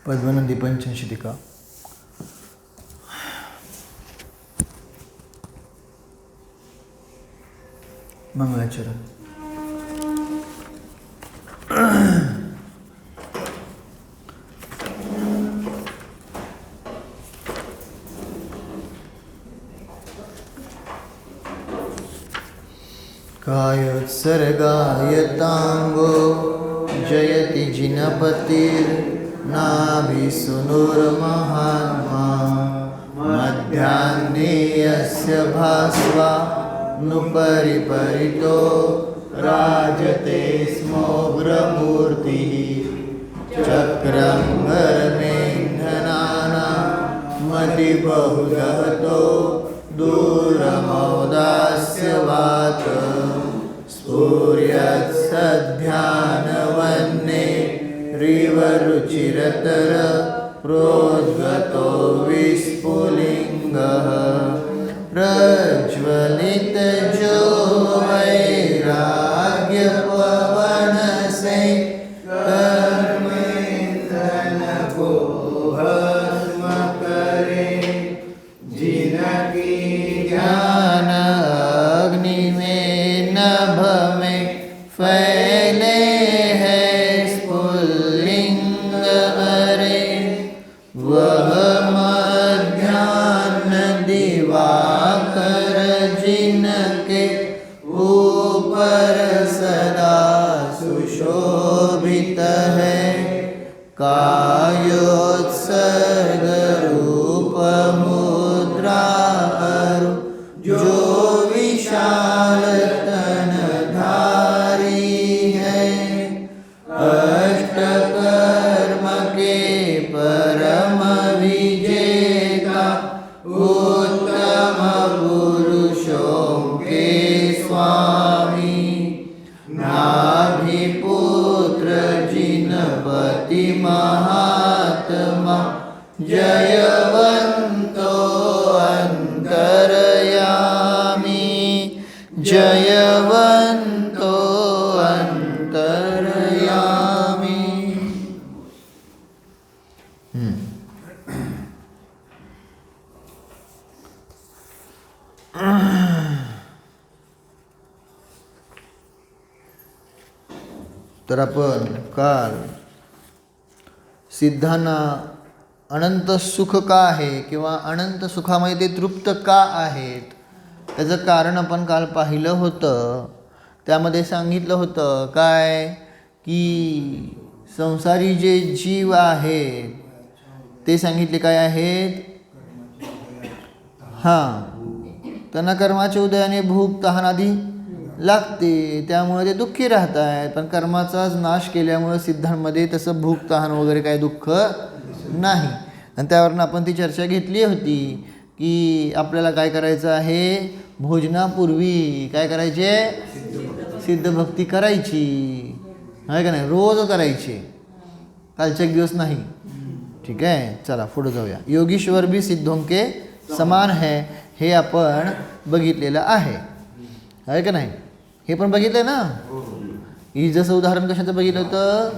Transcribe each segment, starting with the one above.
पद्मनंदी पंचशीतिका मंगलाचरण। कायोत्सर्गायतांगो जयति जिनपतिर्नाभिसूनुर्महात्मा मध्याह्ने यस्य भास्वा नुपरिपरितो राजते स्मोग्रमूर्तिः चक्रं गरमेन्धनानां मतिबहुदहतो दूरमौदास्यवात् स्फुर्यत्सध्यानवन्ने रिवरुचिरतर प्रोद्गतो विस्फुलिङ्गः प्रज्वलितजो वैराग्यपवनसे कर्मेन्द्रनको भस्मकरे जिनकी ज्ञान अग्नि में नभ में फैले है स्फुलिंग अरे वह मध्याह्न दिवाकर जिनके ऊपर सदा सुशोभित है कायोत्सर्ग रूप मुद्रा जो विशाल तनधारी है अष्टकर्म के परम विजेता उत्तम पुरुषों के स्वामी नाभिपुत्र जिनपति महात्मा जयवंतो अंतरयामी जयवंतो अंतरयामी। तर आपण काल सिद्धांना अनंत सुख का आहे किंवा अनंत सुखामध्ये ते तृप्त का आहेत त्याचं कारण आपण काल पाहिलं होतं। त्यामध्ये सांगितलं होतं काय की संसारी जे जीव आहेत ते सांगितले काय आहेत, त्यांना कर्माच्या उदयाने भूक तहान आधी लागते, त्यामुळे ते दुःखी राहत आहेत। पण कर्माचाच नाश केल्यामुळे सिद्धांमध्ये तसं भूक तहान वगैरे काही दुःख नाही। आणि त्यावरून आपण ती चर्चा घेतली होती की आपल्याला काय करायचं आहे, भोजनापूर्वी काय करायचे, सिद्ध भक्ती करायची आहे का नाही, रोज करायची, कालचे एक दिवस नाही। ठीक आहे, चला पुढे जाऊया। योगीश्वर भी सिद्धों के समान है हे आपण बघितलेलं आहे का नाही, हे पण बघितलं ना। ही जसं उदाहरण कशाचं बघितलं होतं,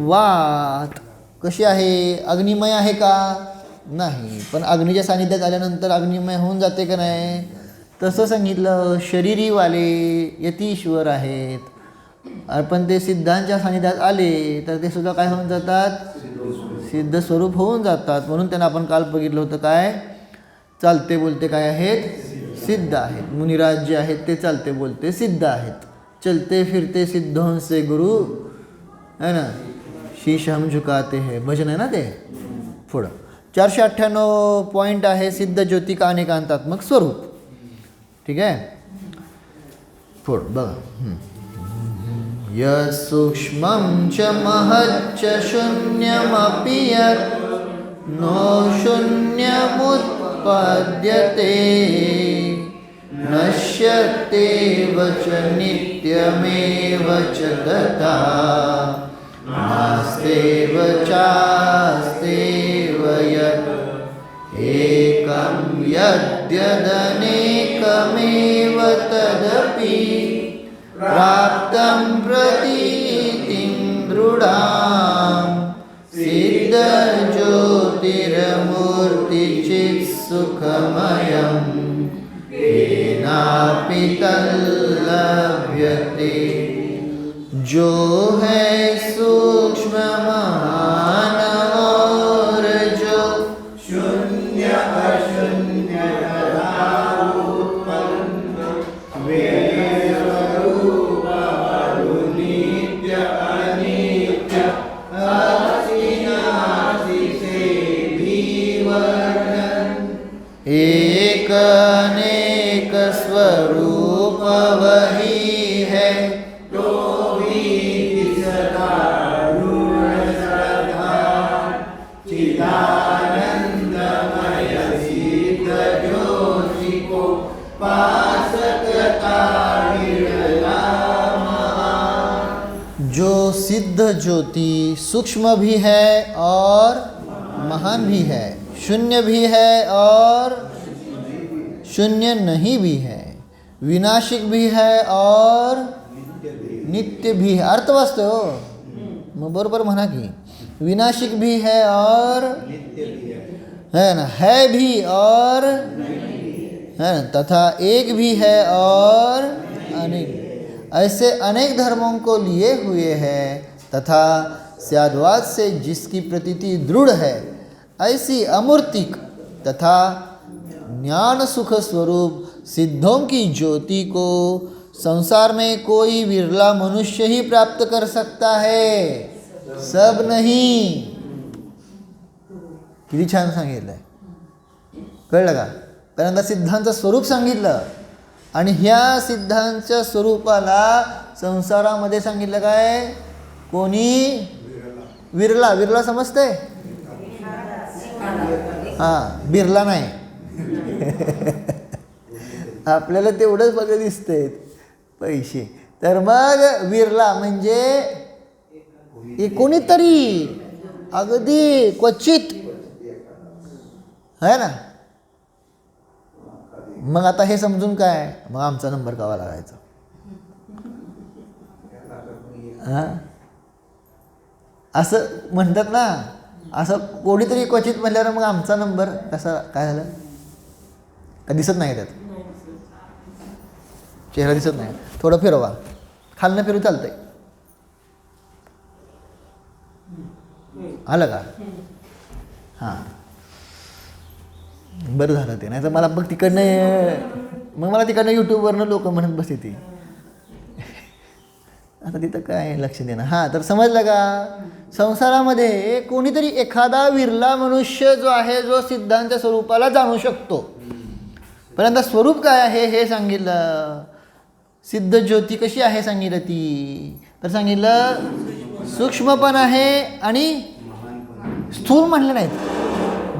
वात कशी आहे, अग्निमय आहे का, नाही, पण अग्नीच्या सानिध्यात आल्यानंतर अग्निमय होऊन जाते का नाही, तसं सांगितलं। शरीरीवाले यतीश्वर आहेत, पण ते सिद्धांच्या सानिध्यात आले तर ते सुद्धा काय होऊन जातात, सिद्ध स्वरूप होऊन जातात। म्हणून त्यांना आपण काल बघितलं होतं काय, चालते बोलते काय आहेत, सिद्ध आहेत। मुनिराज जे आहेत ते चालते बोलते सिद्ध आहेत, चलते फिरते सिद्धों से गुरु है ना, शीश हम झुकाते हैं, भजन आहे ना ते। पुढं 498 पॉईंट आहे, सिद्ध ज्योती का अनेकांतात्मक स्वरूप। ठीक आहे, पुढं बघा। यसूक्ष्मं च महच्च शून्यमपि यत् नो शून्यमुत्पद्यते नश्यत्येव च नित्यमेव च तथा नास्तेव चास्तेव यत् एकं यद्यदनेकमेव तदपि प्राप्तं प्रतीतिं दृढां सिद्ध मूर्तिचित् सुखमयं केनापि तल्लभ्यते। जो है सूक्ष्म महान और जो शून्य अशून्य तथा उत्पन्न वे स्वरूप नित्य अनित्य अविनाशी से भी वर्णन एक अनेक स्वरूप वही है। तो भी सदा रूढ़ श्रद्धा चिदानंदमय सिद्ध ज्योति को पा सकता विरला महान। जो सिद्ध ज्योति सूक्ष्म भी है और महान भी है, शून्य भी है और शून्य नहीं भी है, विनाशिक भी है और नित्य भी है। अर्थवास्तव हो मग बरोबर म्हणा की विनाशिक भी है और है ना, है भी और है ना, तथा एक भी है और अनेक। ऐसे अनेक धर्मों को लिए हुए है तथा स्याद्वाद से जिसकी प्रतीति दृढ़ है, ऐसी अमूर्तिक तथा ज्ञान सुख स्वरूप सिद्धों की ज्योति को संसार में कोई विरला मनुष्य ही प्राप्त कर सकता है, सब नहीं। किती छान सांगितलंय, कळलं का? पहिल्यांदा सिद्धांचं स्वरूप सांगितलं आणि ह्या सिद्धांच्या स्वरूपाला संसारामध्ये सांगितलं काय? कोणी विरला, विरला समजते? हां, बिरला नाही. आपल्याला तेवढंच बघत दिसतंय पैसे. तर मग विरला म्हणजे कोणीतरी, अगदी क्वचित है ना. मग आता हे समजून काय, मग आमचा नंबर कावा लागायचा? हां, असं म्हणतात ना, असं कोणीतरी क्वचित म्हणल्यावर मग आमचा नंबर कसा काय झालं? का दिसत नाही त्यात चेहरा दिसत नाही. थोडं फिरवा, खालनं फिरू चालतंय. आलं का? हां, बरं झालं ते. नाही तर मला बघ तिकडनं यूट्यूबवरनं लोक म्हणत बसते ती. आता तिथं काय लक्ष देणं. हां, तर समजलं का? संसारामध्ये कोणीतरी एखादा विरला मनुष्य जो आहे, जो सिद्धांच्या स्वरूपाला जाणू शकतो. परंतु स्वरूप काय आहे हे सांगितलं. सिद्ध ज्योती कशी आहे सांगितलं ती. तर सांगितलं सूक्ष्म पण आहे आणि स्थूल म्हणले नाहीत,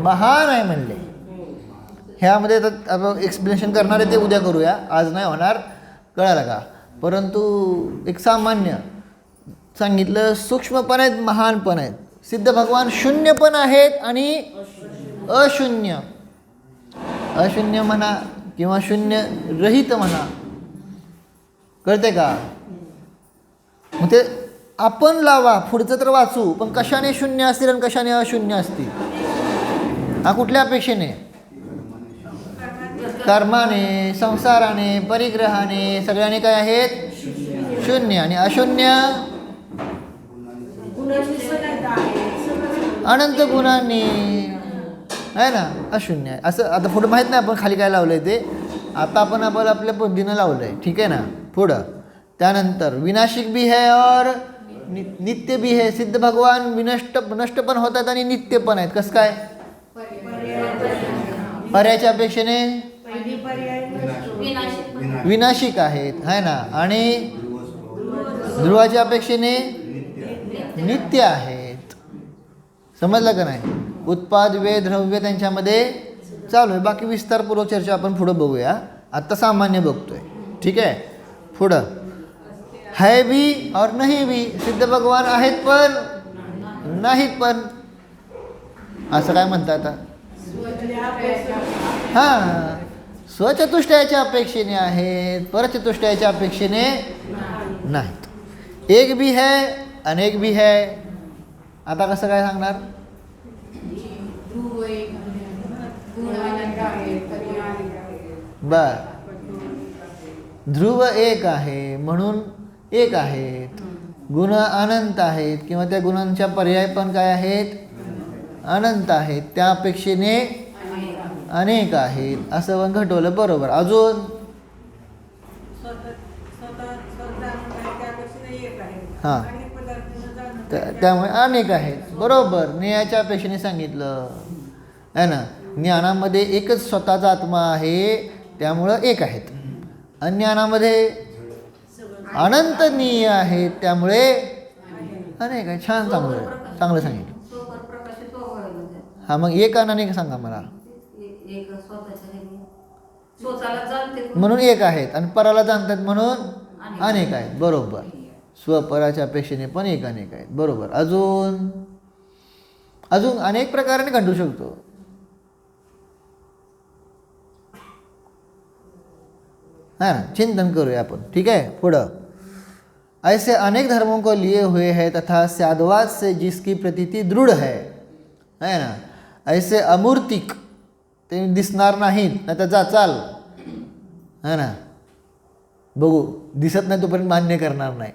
महान आहे म्हणले. ह्यामध्ये तर आपण एक्सप्लेनेशन करणार आहे, ते उद्या करूया, आज नाही होणार, कळालं का? परंतु एक सामान्य सांगितलं, सूक्ष्म पण आहेत, महान पण आहेत. सिद्ध भगवान शून्य पण आहेत आणि अशून्य, अशून्य म्हणा किंवा शून्य रहित म्हणा, कळते का? मग ते आपण लावा, पुढचं तर वाचू, पण कशाने शून्य असतील आणि कशाने अशून्य असतील? हा कुठल्या अपेक्षेने? कर्माने, संसाराने, परिग्रहाने, सगळ्याने काय आहेत? शून्य. आणि अशून्य अनंत गुणांनी आहे ना, अशून्य आहे. असं आता पुढं माहीत नाही आपण खाली काय लावलं आहे ते, आता आपण आपल्या पद्धतीनं लावलं आहे, ठीक आहे ना. पुढं त्यानंतर विनाशिक भी है और नित्य भी है. सिद्ध भगवान नष्ट पण होतात आणि नित्य पण आहेत. कसं काय? पर्यायाच्या अपेक्षेने विनाशिक आहेत, है ना, आणि ध्रुवाच्या अपेक्षेने नित्य आहेत. समजलं का नाही? उत्पाद, वे, द्रव्य त्यांच्यामध्ये चालू आहे. बाकी विस्तारपूर्वक चर्चा आपण पुढं बघूया. आत्ता सामान्य बघतोय, ठीक आहे. पुढं है भी और नहीं भी. सिद्ध भगवान आहेत पण नाहीत पण, असं काय म्हणतात आता? हां, स्वचतुष्टयाच्या अपेक्षेने आहेत, परचतुष्टयाच्या अपेक्षेने नाहीत. एक भी है, अनेक भी है. आता कसं काय सांगणार? बर, ध्रुव एक आहे म्हणून एक आहेत, गुण अनंत आहेत किंवा त्या गुणांच्या पर्याय पण काय आहेत, अनंत आहेत, त्या अपेक्षेने अनेक आहेत असं पण घटवलं. बरोबर. अजून हां, त्यामुळे अनेक आहेत. बरोबर, ज्ञानाच्या अपेक्षेने सांगितलं आहे ना. ज्ञानामध्ये एकच स्वतःचा आत्मा आहे त्यामुळं एक आहेत. अज्ञानामध्ये अनंत ज्ञेय आहेत त्यामुळे अनेक आहे. छान, चांगलं चांगलं सांगितलं. हां, मग एक आणि अनेक सांगा मला. म्हणून एक आहेत आणि पराला जाणतात म्हणून अनेक आहेत. बरोबर. स्वपराच्या अपेक्षेने पण एक अनेक आहेत. बरोबर. अजून अजून अनेक प्रकाराने घडू शकतो. है ना, चिंतन करूया आपण. ठीक है. पुढं, ऐसे अनेक धर्मों को लिए हुए है तथा स्याद्वाद से जिसकी प्रतीति दृढ़ है ना, ऐसे अमूर्तिक, ते दिसणार नाहीत ना त्याचा चाल है ना, बघू दिसत नाही तोपर्यंत मान्य करणार नाही.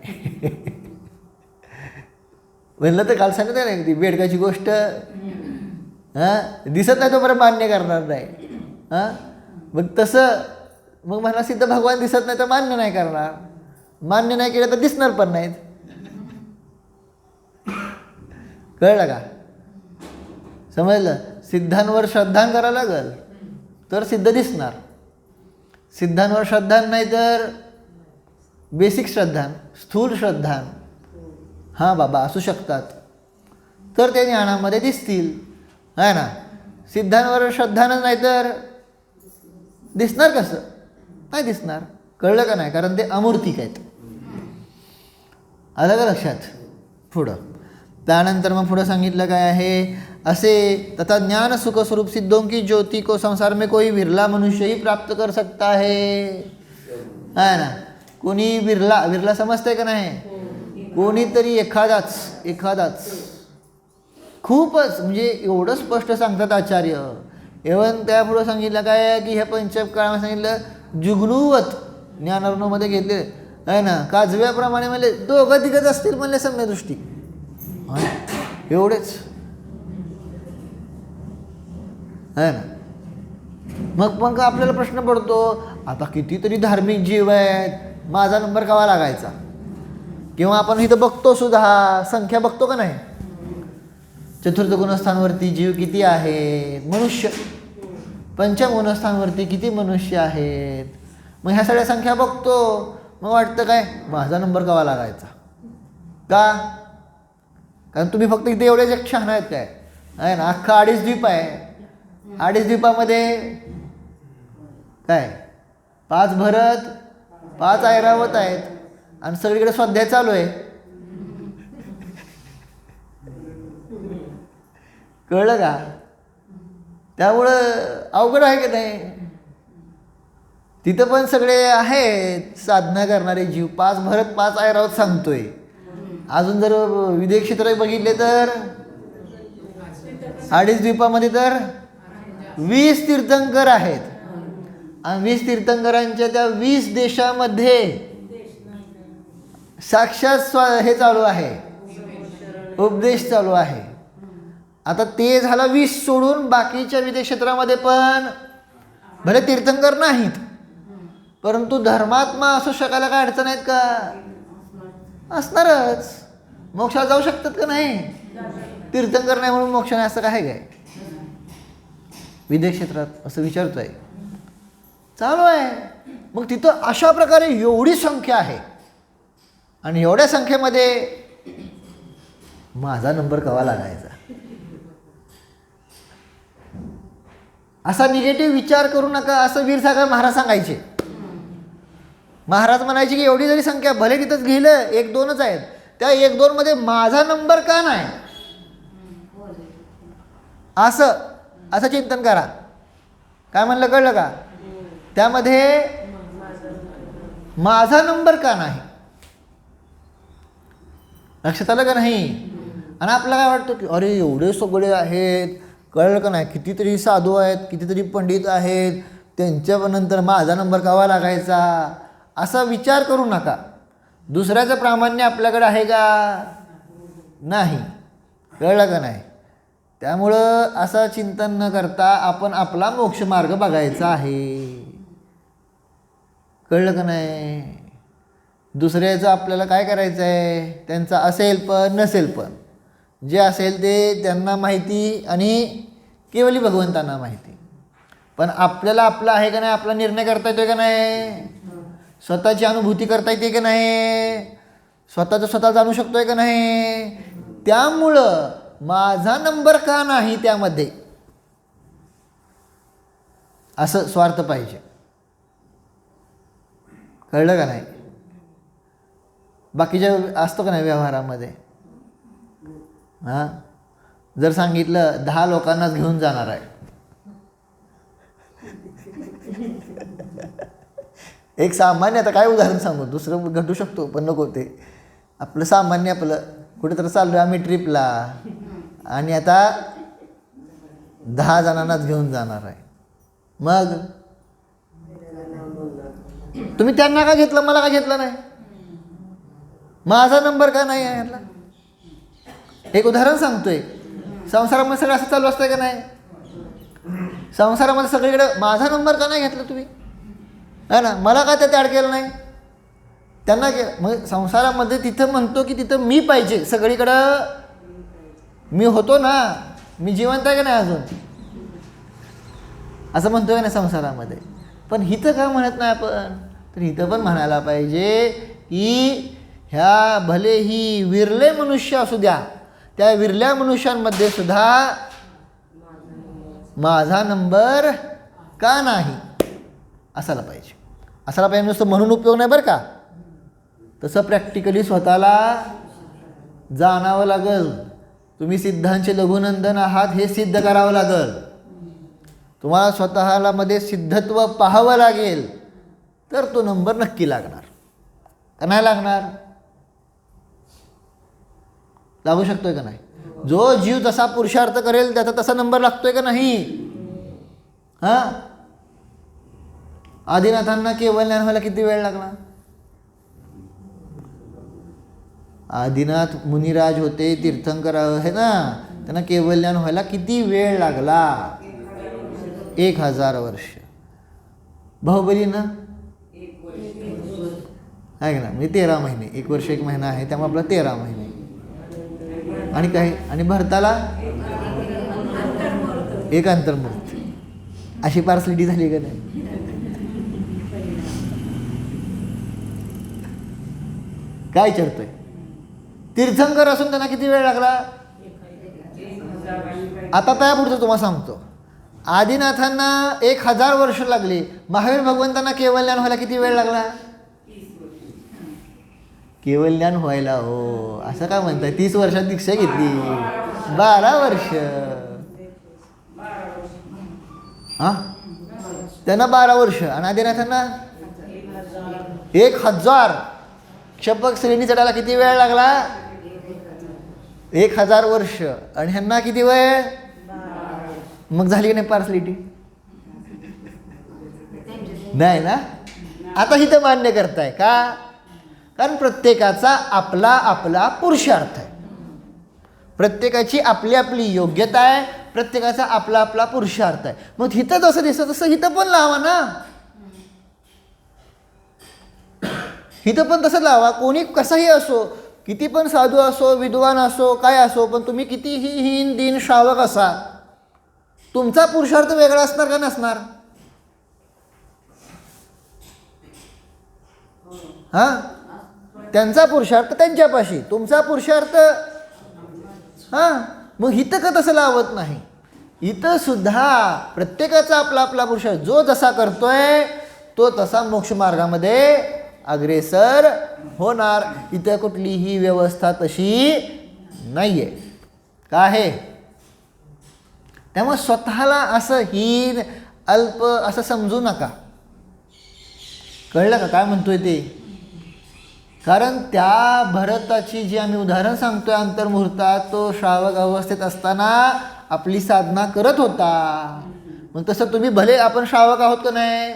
म्हणलं तर काल सांगत आहे ना ती बेडकाची गोष्ट. हां, दिसत नाही तोपर्यंत मान्य करणार नाही. हां, मग तसं मग म्हणा सिद्ध भगवान दिसत नाही तर मान्य नाही करणार, मान्य नाही केलं तर दिसणार पण नाहीत. कळलं का? समजलं? सिद्धांवर श्रद्धान करावं लागल तर सिद्ध दिसणार. सिद्धांवर श्रद्धान नाही तर बेसिक श्रद्धान, स्थूल श्रद्धान, हां बाबा असू शकतात, तर ते ज्ञानामध्ये दिसतील. आहे ना. सिद्धांवर श्रद्धानच नाही तर दिसणार कसं? नाही दिसणार. कळलं का नाही? कारण ते अमूर्तिक आहेत. आलं का लक्षात? पुढं त्यानंतर मग पुढं सांगितलं काय आहे, असे तथा ज्ञान सुख स्वरूप सिद्धों की ज्योति को संसार में कोई विरला मनुष्य ही प्राप्त कर सकता है ना. कोणी विरला, विरला समजते का नाही? कोणीतरी एखादाच खूपच, म्हणजे एवढं स्पष्ट सांगतात आचार्य. एवढं त्यापुढं सांगितलं काय की ह्या पंचकाळामध्ये सांगितलं जुगनूवत ज्ञानार्णवमध्ये घेतले आहे ना, काजव्याप्रमाणे म्हणले दोघं तिघच असतील म्हणले सम्यदृष्टी. एवढेच आहे ना. मग आपल्याला प्रश्न पडतो, आता कितीतरी धार्मिक जीव आहेत, माझा नंबर कवा लागायचा? किंवा आपण इथं बघतो सुद्धा, संख्या बघतो का नाही? चतुर्थ गुणस्थानवरती जीव किती आहेत? मनुष्य. पंचम गुणस्थानवरती किती मनुष्य आहेत? मग ह्या सगळ्या संख्या बघतो, मग वाटतं काय माझा नंबर कवा लागायचा? का? कारण तुम्ही फक्त इथे एवढे जग छान आहेत काय आहे ना. अख्खा 2.5 द्वीप आहे. 2.5 द्वीपामध्ये काय 5 भरत 5 ऐरावत आहेत आणि सगळीकडे स्वाध्याय चालू आहे. कळलं का? त्यामुळं अवघड आहे की नाही. तिथं पण सगळे आहेत साधना करणारे जीव. 5 भरत 5 ऐरावत सांगतोय. अजून जर विदेश क्षेत्र बघितले तर 2.5 द्वीपामध्ये तर 20 तीर्थंकर आहेत आणि 20 तीर्थंकरांच्या त्या 20 देशामध्ये साक्षात हे चालू आहे, उपदेश चालू आहे. आता ते झालं 20 सोडून बाकीच्या विदेश क्षेत्रामध्ये पण भले तीर्थंकर नाहीत परंतु धर्मात्मा असू शकायला काय अडचण आहेत का? असणारच. मोक्षाला जाऊ शकतात का नाही? तीर्थंकर नाही म्हणून मोक्ष नाही असं काय काय विदेश क्षेत्रात असं विचारतोय. चालू आहे. मग तिथं अशा प्रकारे एवढी संख्या आहे आणि एवढ्या संख्येमध्ये माझा नंबर कवा लागायचा? असा निगेटिव्ह विचार करू नका असं वीरसागर महाराज सांगायचे. महाराज म्हणायचे की एवढी जरी संख्या भले तिथंच गेलं 1-2च आहेत, त्या 1-2 मध्ये माझा नंबर का नाही असं चिंतन करा. काय म्हणलं कळलं का? त्यामध्ये माझा नंबर का नाही लक्षात आलं का नाही? आणि आपल्याला काय वाटतं की अरे एवढे सगळे आहेत कळलं का नाही? कितीतरी साधू आहेत, कितीतरी पंडित आहेत, त्यांच्यानंतर माझा नंबर केव्हा लागायचा असा विचार करू नका. दुसऱ्याचं प्रामाण्य आपल्याकडे आहे का? नाही. कळलं का नाही? त्यामुळं असं चिंतन न करता आपण आपला मोक्षमार्ग बघायचा आहे. कळलं का नाही? दुसऱ्याचं आपल्याला काय करायचं आहे? त्यांचं असेल पण नसेल पण, जे असेल ते त्यांना माहिती आणि केवली भगवंतांना माहिती. पण आपल्याला आपलं आहे का नाही, आपला निर्णय करता येतो का नाही, स्वतःची अनुभूती करता येते का नाही, स्वतःचं स्वतः जाणू शकतोय का नाही. त्यामुळं माझा नंबर का नाही त्यामध्ये असं स्वार्थ पाहिजे. कळलं का नाही? बाकीच्या असतो का नाही व्यवहारामध्ये, हां, जर सांगितलं 10 लोकांनाच घेऊन जाणार आहे, एक सामान्य, आता काय उदाहरण सांगू, दुसरं घटू शकतो पण नको ते, आपलं सामान्य, आपलं कुठेतरी चाललो आहे आम्ही ट्रिपला आणि आता 10 जणांनाच घेऊन जाणार आहे. मग तुम्ही त्यांना का घेतलं, मला का घेतलं नाही? माझा नंबर का नाही आहे यातला? एक उदाहरण सांगतोय. संसारामध्ये सगळं असं चालू असतंय का नाही? संसारामध्ये सगळीकडे माझा नंबर का नाही घेतला तुम्ही, है ना? मला का त्यात ॲड केलं नाही? त्यांना मग संसारामध्ये तिथं म्हणतो की तिथं मी पाहिजे, सगळीकडं मी होतो ना, मी जिवंत आहे का नाही अजून, असं म्हणतोय का नाही संसारामध्ये. पण हिथं का म्हणत नाही आपण? तर इथं पण म्हणायला पाहिजे की ह्या भले ही विरले मनुष्य असू द्या, त्या विरल्या मनुष्यांमध्ये सुद्धा माझा नंबर का नाही असायला पाहिजे. असायला पाहिजे नुसतं म्हणून उपयोग नाही बरं का, तसं प्रॅक्टिकली स्वतःला जाणावं लागेल. तुम्ही सिद्धांचे लघुनंदन आहात हे सिद्ध करावं लागेल. तुम्हाला स्वतःला मध्ये सिद्धत्व पाहावं लागेल, तर तो नंबर नक्की लागणार. का नाही लागणार? लागू शकतोय का नाही? जो जीव जसा पुरुषार्थ करेल त्याचा तसा नंबर लागतोय का नाही? हां, आदिनाथांना केवळ ज्ञान व्हायला किती वेळ लागला? आदिनाथ मुनिराज होते, तीर्थंकर आहे ना, त्यांना केवळ ज्ञान व्हायला किती वेळ लागला? 1000 वर्ष. बाहुबलीनं आहे का ना, म्हणजे 13 महिने, 1 वर्ष 1 महिना आहे, त्यामुळे आपला 13 महिने. आणि काय, आणि भरताला 1 अंतर्मुहूर्त. अशी पार्सलिटी झाली का नाही? काय विचारतोय? तीर्थंकर असून त्यांना किती वेळ लागला? आता त्या पुढचं तुम्हाला सांगतो. आदिनाथांना 1000 वर्ष लागली. महावीर भगवंतांना केवळ ज्ञान व्हायला किती वेळ लागला? केवळ ज्ञान व्हायला, हो असं का म्हणताय? 30 वर्षात दीक्षा घेतली, 12 वर्ष. हां, त्यांना 12 वर्ष आणि आदिनाथांना 1000. क्षपक श्रेणी चढायला किती वेळ लागला? 1000 वर्ष. आणि ह्यांना किती वेळ? मग झाली की नाही पार्सलिटी? नाही ना. आता इथं मान्य करताय का? कारण प्रत्येकाचा आपला आपला पुरुषार्थ आहे, प्रत्येकाची आपली आपली योग्यता आहे, प्रत्येकाचा आपला आपला पुरुषार्थ आहे. मग हिथं जसं दिसतं तसं हिथं पण लावा ना, हिथं पण तसं लावा. कोणी कसाही असो, किती पण साधू असो, विद्वान असो, काय असो, पण तुम्ही कितीही हीन दीन श्रावक असा, तुमचा पुरुषार्थ वेगळा असणार का नसणार? हां, त्यांचा पुरुषार्थ त्यांच्यापाशी, तुमचा पुरुषार्थ. हां, मग इथं का तसं लावत नाही? इथं सुद्धा प्रत्येकाचा आपला आपला पुरुषार्थ, जो जसा करतोय तो तसा मोक्षमार्गामध्ये अग्रेसर होणार. इथं कुठलीही व्यवस्था तशी नाही आहे. का आहे? त्यामुळे स्वतःला असं हीन अल्प असं समजू नका. कळलं का काय म्हणतोय ते? कारण त्या भरताची जी आम्ही उदाहरण सांगतोय अंतर्मुहूर्तात, तो श्रावक अवस्थेत असताना आपली साधना करत होता. मग तसं तुम्ही भले आपण श्रावक आहोत का नाही,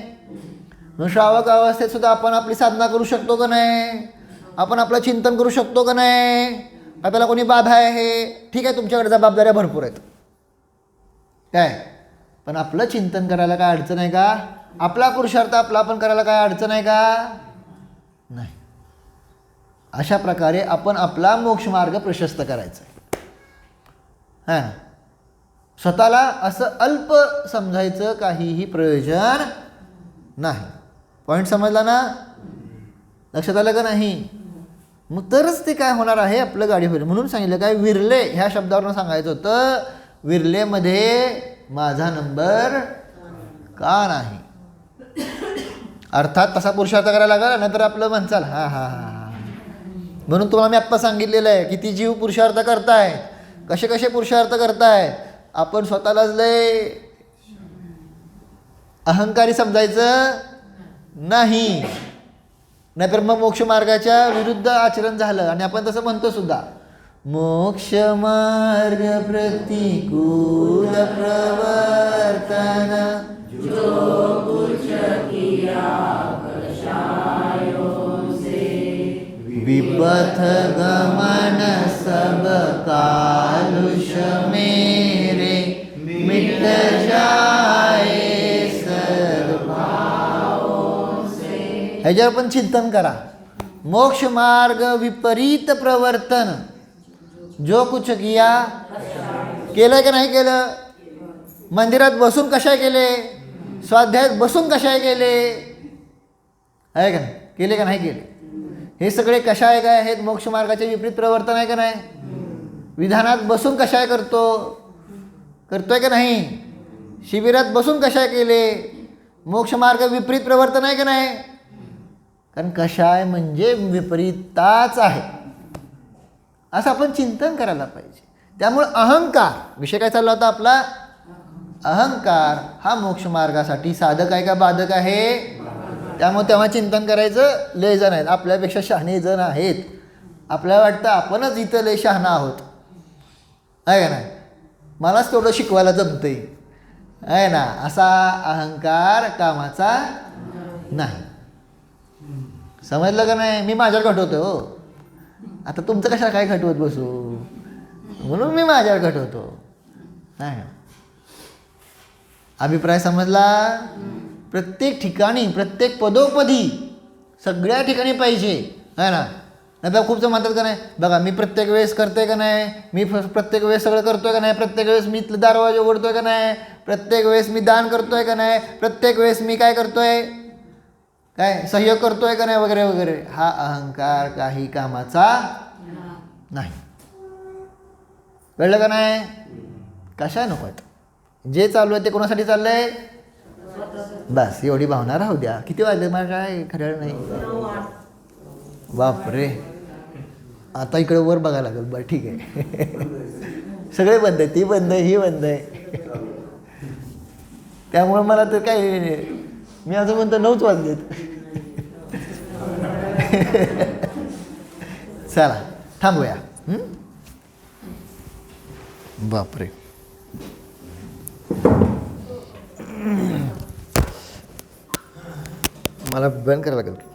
मग श्रावक अवस्थेत सुद्धा आपण आपली साधना करू शकतो का नाही, आपण आपलं चिंतन करू शकतो का नाही. आपल्याला कोणी बाधा आहे, ठीक आहे, तुमच्याकडे जबाबदाऱ्या भरपूर आहेत काय, पण आपलं चिंतन करायला काय अडचण आहे का, आपला पुरुषार्थ आपला आपण करायला काय अडचण आहे का नाही. अशा प्रकारे आपण आपला मोक्षमार्ग प्रशस्त करायचा आहे. हां, स्वतःला असं अल्प समजायचं काहीही प्रयोजन नाही. पॉईंट समजला ना, लक्षात आलं का नाही. मग तरच ते काय होणार आहे, आपलं गाडी होईल. म्हणून सांगितलं काय, विरले ह्या शब्दावरून सांगायचं होतं, विरलेमध्ये माझा नंबर का नाही. अर्थात तसा पुरुषार्थ करायला लागला, नाहीतर आपलं म्हणचाल हां हां हां. म्हणून तुम्हाला मी आत्ता सांगितलेलं आहे, किती जीव पुरुषार्थ करतायत, कसे कसे पुरुषार्थ करतायत. आपण स्वतःलाच लय अहंकारी समजायचं नाही, नाहीतर मग मोक्षमार्गाच्या विरुद्ध आचरण झालं. आणि आपण तसं म्हणतो सुद्धा, मोक्षमार्ग प्रतिकूल प्रवर्तन विपथ गमन सब कालुष मेरे मिट जाए सद्भाव से. ह्याच्यावर पण चिंतन करा. मोक्ष मार्ग विपरीत प्रवर्तन, जो कुछ किया, केलं की नाही केलं, मंदिरात बसून कशाय केले, स्वाध्यायात बसून कशाय केले, आहे का केले का नाही केले, हे सगळे कशाय काय आहेत, मोक्ष मार्गाचे विपरीत प्रवर्तन आहे का नाही. विधानात बसून कशाय करतोय का नाही, शिबिरात बसून कशाय केले, मोक्ष मार्ग विपरीत प्रवर्तन आहे का नाही. कारण कशाय म्हणजे विपरीताच आहे, असं आपण चिंतन करायला पाहिजे. त्यामुळे अहंकार, विषय काय चालला होता आपला, अहंकार हा मोक्ष मार्गासाठी साधक आहे का बाधक आहे. त्यामुळे तेव्हा चिंतन करायचं. लय जण आहेत आपल्यापेक्षा शहाणे जण आहेत, आपल्याला वाटतं आपणच इथं लय शहाणा आहोत, आहे का नाही, मलाच तेवढं शिकवायला जमतंय, आहे ना. असा अहंकार कामाचा नाही. समजलं का नाही. मी माझ्यावर घटवतो हो, आता तुमचं कशाला काय घटवत बसू, म्हणून मी माझ्यावर घटवतो. नाही, अभिप्राय समजला. प्रत्येक ठिकाणी, प्रत्येक पदोपदी, सगळ्या ठिकाणी पाहिजे, आहे ना. नाही तर खूप जण म्हणतात का नाही, बघा मी प्रत्येक वेळेस करतोय का नाही, मी प्रत्येक वेळेस सगळं करतोय का नाही, प्रत्येक वेळेस मी दरवाजा उघडतोय का नाही, प्रत्येक वेळेस मी दान करतोय का नाही, प्रत्येक वेळेस मी काय करतोय, काय सहयोग करतोय का नाही, वगैरे वगैरे. हा अहंकार काही कामाचा नाही. कळलं का नाही. कशा नको आहेत, जे चालू आहे ते कोणासाठी चाललंय, बस एवढी भावना राहू द्या. किती वाजले मला काय खरं नाही. बापरे, आता इकडे वर बघायला लागेल. बरं ठीक आहे, सगळे बंद आहे, ती बंद आहे, ही बंद आहे. त्यामुळं मला तर काय, मी असं म्हणतो 9च वाजलेत. चला थांबूया. बापरे, मला बंद करायला लागेल.